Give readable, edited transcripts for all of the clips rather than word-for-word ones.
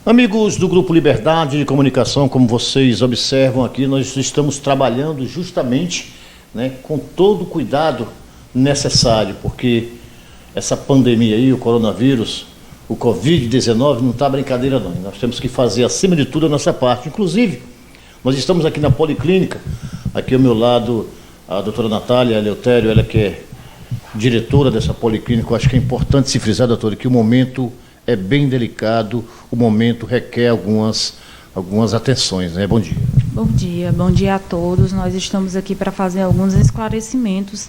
Amigos do Grupo Liberdade de Comunicação, como vocês observam aqui, nós estamos trabalhando justamente, com todo o cuidado necessário, porque essa pandemia aí, o coronavírus, o Covid-19, não está brincadeira não. Nós temos que fazer, acima de tudo, a nossa parte. Inclusive, nós estamos aqui na Policlínica, aqui ao meu lado a doutora Natália Eleutério, ela que é diretora dessa Policlínica. Eu acho que é importante se frisar, doutora, que o momento é bem delicado, o momento requer algumas atenções, né? Bom dia. Bom dia a todos. Nós estamos aqui para fazer alguns esclarecimentos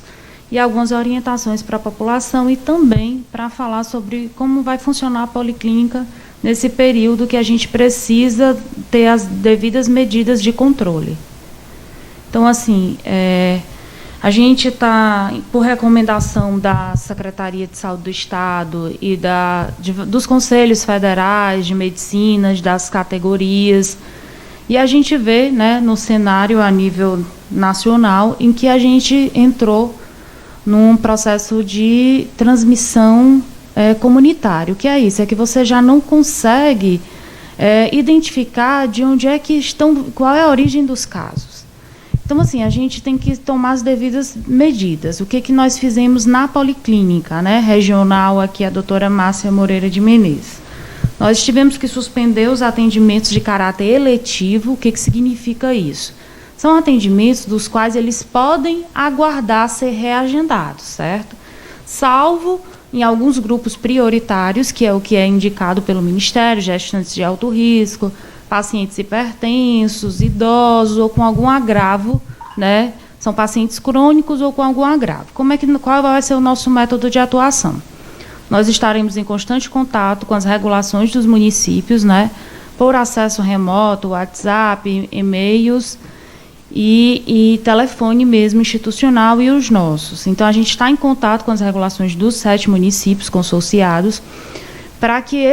e algumas orientações para a população e também para falar sobre como vai funcionar a Policlínica nesse período que a gente precisa ter as devidas medidas de controle. Então, assim, a gente está, por recomendação da Secretaria de Saúde do Estado e dos Conselhos Federais de Medicinas, das categorias, e a gente vê, no cenário a nível nacional em que a gente entrou num processo de transmissão comunitária. O que é isso? É que você já não consegue identificar de onde é que estão, qual é a origem dos casos. Então, assim, a gente tem que tomar as devidas medidas. O que nós fizemos na Policlínica, regional, aqui a doutora Márcia Moreira de Menezes? Nós tivemos que suspender os atendimentos de caráter eletivo. O que significa isso? São atendimentos dos quais eles podem aguardar ser reagendados, certo? Salvo em alguns grupos prioritários, que é o que é indicado pelo Ministério, gestantes de alto risco, pacientes hipertensos, idosos ou com algum agravo, São pacientes crônicos ou com algum agravo. Qual vai ser o nosso método de atuação? Nós estaremos em constante contato com as regulações dos municípios, por acesso remoto, WhatsApp, e-mails e telefone mesmo institucional e os nossos. Então, a gente está em contato com as regulações dos 7 municípios consorciados para que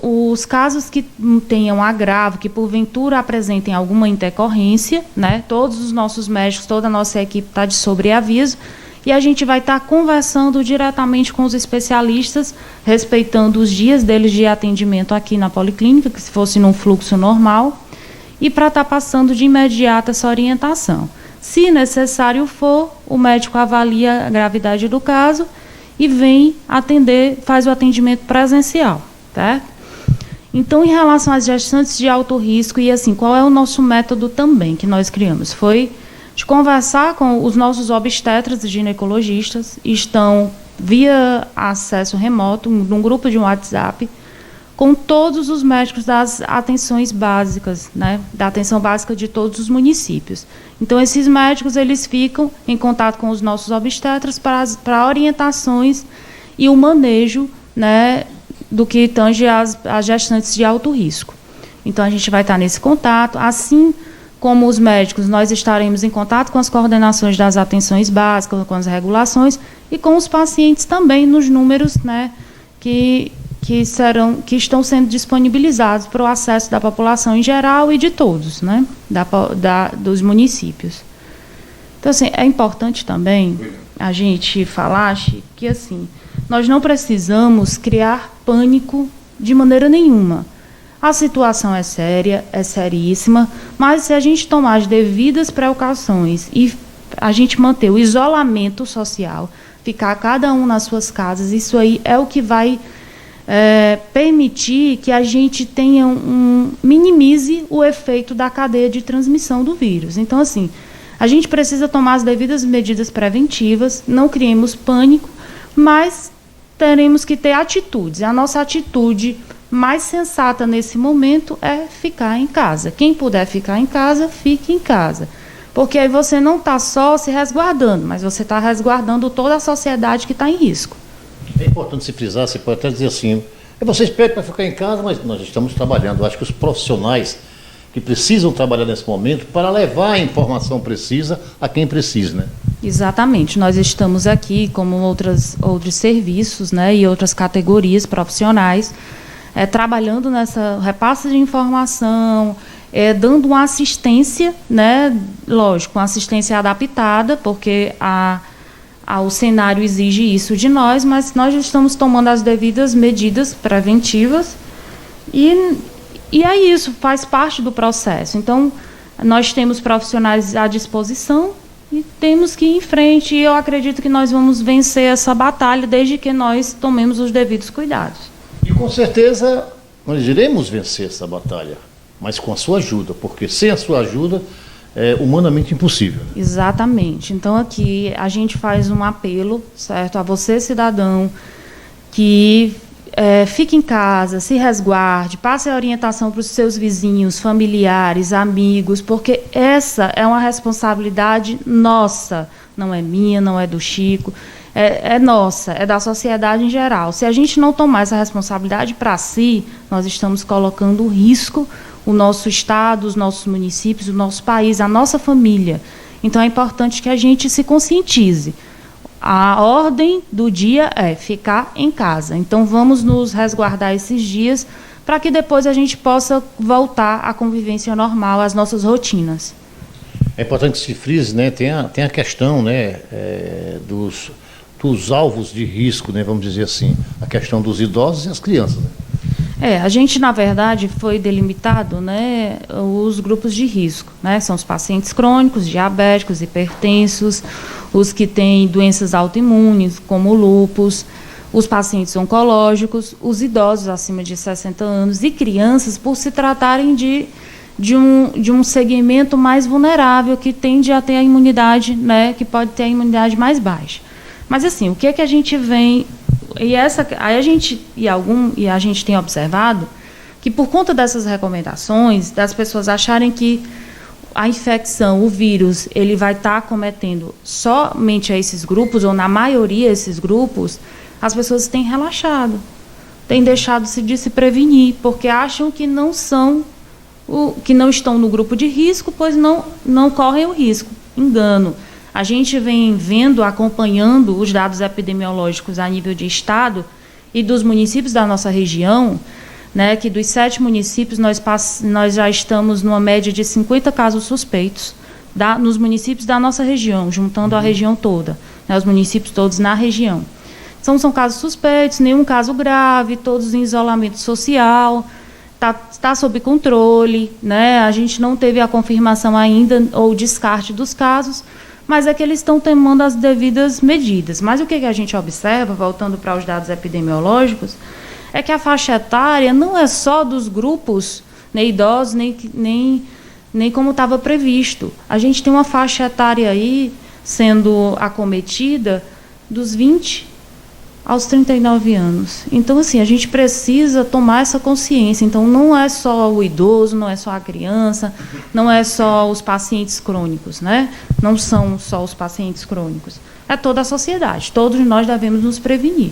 os casos que tenham agravo, que porventura apresentem alguma intercorrência, todos os nossos médicos, toda a nossa equipe está de sobreaviso, e a gente vai estar conversando diretamente com os especialistas, respeitando os dias deles de atendimento aqui na Policlínica, que se fosse num fluxo normal, e para estar passando de imediato essa orientação. Se necessário for, o médico avalia a gravidade do caso e vem atender, faz o atendimento presencial, tá? Então, em relação às gestantes de alto risco, e assim, qual é o nosso método também que nós criamos? Foi de conversar com os nossos obstetras e ginecologistas, estão via acesso remoto, num grupo de WhatsApp, com todos os médicos das atenções básicas, da atenção básica de todos os municípios. Então, esses médicos eles ficam em contato com os nossos obstetras para orientações e o manejo, do que tange as gestantes de alto risco. Então, a gente vai estar nesse contato, assim como os médicos, nós estaremos em contato com as coordenações das atenções básicas, com as regulações e com os pacientes também nos números, que estão sendo disponibilizados para o acesso da população em geral e de todos, dos municípios. Então, assim, é importante também a gente falar que, assim, nós não precisamos criar pânico de maneira nenhuma. A situação é séria, é seríssima, mas se a gente tomar as devidas precauções e a gente manter o isolamento social, ficar cada um nas suas casas, isso aí é o que vai permitir que a gente minimize o efeito da cadeia de transmissão do vírus. Então, assim, a gente precisa tomar as devidas medidas preventivas, não criemos pânico, mas teremos que ter atitudes. A nossa atitude mais sensata nesse momento é ficar em casa. Quem puder ficar em casa, fique em casa. Porque aí você não está só se resguardando, mas você está resguardando toda a sociedade que está em risco. É importante se frisar, você pode até dizer assim, vocês pedem para ficar em casa, mas nós estamos trabalhando. Eu acho que os profissionais que precisam trabalhar nesse momento para levar a informação precisa a quem precisa, Exatamente. Nós estamos aqui, como outros serviços, e outras categorias profissionais, trabalhando nessa repasse de informação, dando uma assistência, lógico, uma assistência adaptada, porque o cenário exige isso de nós, mas nós estamos tomando as devidas medidas preventivas e E é isso, faz parte do processo. Então, nós temos profissionais à disposição e temos que ir em frente. E eu acredito que nós vamos vencer essa batalha desde que nós tomemos os devidos cuidados. E com certeza nós iremos vencer essa batalha, mas com a sua ajuda, porque sem a sua ajuda é humanamente impossível. Exatamente. Então, aqui a gente faz um apelo, certo, a você, cidadão, que fique em casa, se resguarde, passe a orientação para os seus vizinhos, familiares, amigos, porque essa é uma responsabilidade nossa, não é minha, não é do Chico, é nossa, é da sociedade em geral. Se a gente não tomar essa responsabilidade para si, nós estamos colocando em risco o nosso estado, os nossos municípios, o nosso país, a nossa família. Então, é importante que a gente se conscientize. A ordem do dia é ficar em casa. Então, vamos nos resguardar esses dias para que depois a gente possa voltar à convivência normal, às nossas rotinas. É importante que se frise, né? Tem a questão, né, dos alvos de risco, né, vamos dizer assim, a questão dos idosos e as crianças. Né? A gente, na verdade, foi delimitado, né, os grupos de risco, né? São os pacientes crônicos, diabéticos, hipertensos, os que têm doenças autoimunes, como lúpus, os pacientes oncológicos, os idosos acima de 60 anos e crianças, por se tratarem de um segmento mais vulnerável, que tende a ter a imunidade, né, que pode ter a imunidade mais baixa. Mas, assim, o que é que a gente vem... E a gente tem observado que, por conta dessas recomendações, das pessoas acharem que a infecção, o vírus, ele vai estar acometendo somente a esses grupos, ou na maioria esses grupos, as pessoas têm relaxado, têm deixado de se prevenir, porque acham que não estão no grupo de risco, pois não correm o risco. Engano. A gente vem acompanhando os dados epidemiológicos a nível de estado e dos municípios da nossa região, né, que dos 7 municípios nós já estamos numa média de 50 casos suspeitos nos municípios da nossa região, juntando a região toda, né, os municípios todos na região. Então, são casos suspeitos, nenhum caso grave, todos em isolamento social, está sob controle, né, a gente não teve a confirmação ainda ou descarte dos casos, mas é que eles estão tomando as devidas medidas. Mas o que a gente observa, voltando para os dados epidemiológicos, é que a faixa etária não é só dos grupos, nem idosos, nem como estava previsto. A gente tem uma faixa etária aí sendo acometida dos 20 aos 39 anos. Então, assim, a gente precisa tomar essa consciência. Então, não é só o idoso, não é só a criança, não é só os pacientes crônicos, né? Não são só os pacientes crônicos. É toda a sociedade. Todos nós devemos nos prevenir.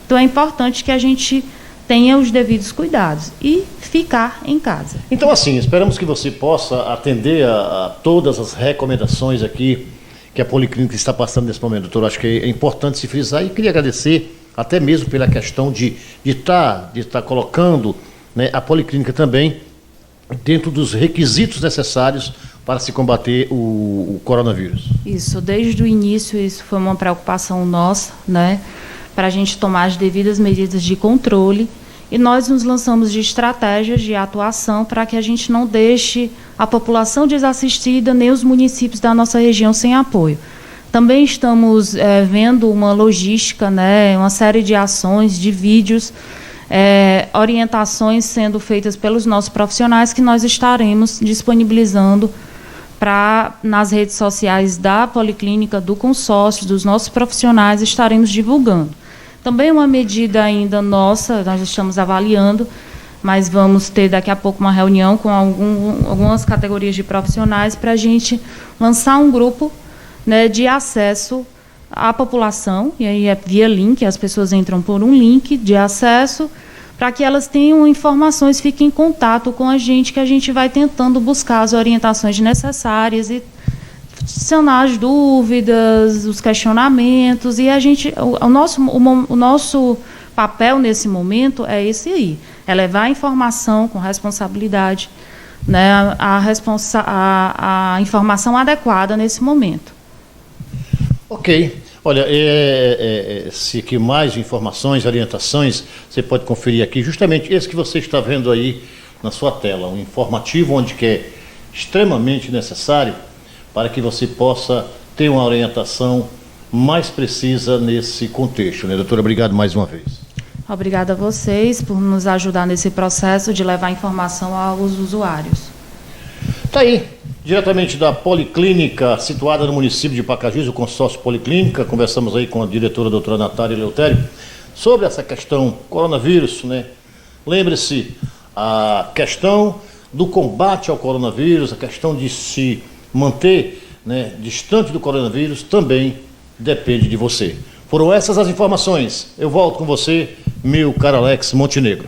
Então, é importante que a gente tenha os devidos cuidados e ficar em casa. Então, assim, esperamos que você possa atender a todas as recomendações aqui que a Policlínica está passando nesse momento, doutor. Acho que é importante se frisar e queria agradecer até mesmo pela questão de estar colocando, né, a Policlínica também dentro dos requisitos necessários para se combater o coronavírus. Isso, desde o início, isso foi uma preocupação nossa, né, para a gente tomar as devidas medidas de controle, e nós nos lançamos de estratégias de atuação para que a gente não deixe a população desassistida nem os municípios da nossa região sem apoio. Também estamos vendo uma logística, né, uma série de ações, de vídeos, orientações sendo feitas pelos nossos profissionais que nós estaremos disponibilizando nas redes sociais da Policlínica, do consórcio, dos nossos profissionais, estaremos divulgando. Também uma medida ainda nossa, nós estamos avaliando, mas vamos ter daqui a pouco uma reunião com algumas categorias de profissionais para a gente lançar um grupo, né, de acesso à população, e aí é via link, as pessoas entram por um link de acesso, para que elas tenham informações, fiquem em contato com a gente, que a gente vai tentando buscar as orientações necessárias e sanar as dúvidas, os questionamentos, e o nosso papel nesse momento é esse aí, é levar a informação com responsabilidade, né, a informação adequada nesse momento. Ok. Olha, se aqui mais informações, orientações, você pode conferir aqui, justamente esse que você está vendo aí na sua tela um informativo onde que é extremamente necessário para que você possa ter uma orientação mais precisa nesse contexto, né, doutora? Obrigado mais uma vez. Obrigada a vocês por nos ajudar nesse processo de levar informação aos usuários. Está aí, diretamente da Policlínica, situada no município de Pacajus, o consórcio Policlínica. Conversamos aí com a diretora, doutora Natália Eleutério, sobre essa questão coronavírus, né? Lembre-se, a questão do combate ao coronavírus, a questão de se manter, né, distante do coronavírus, também depende de você. Foram essas as informações. Eu volto com você, meu caro Alex Montenegro.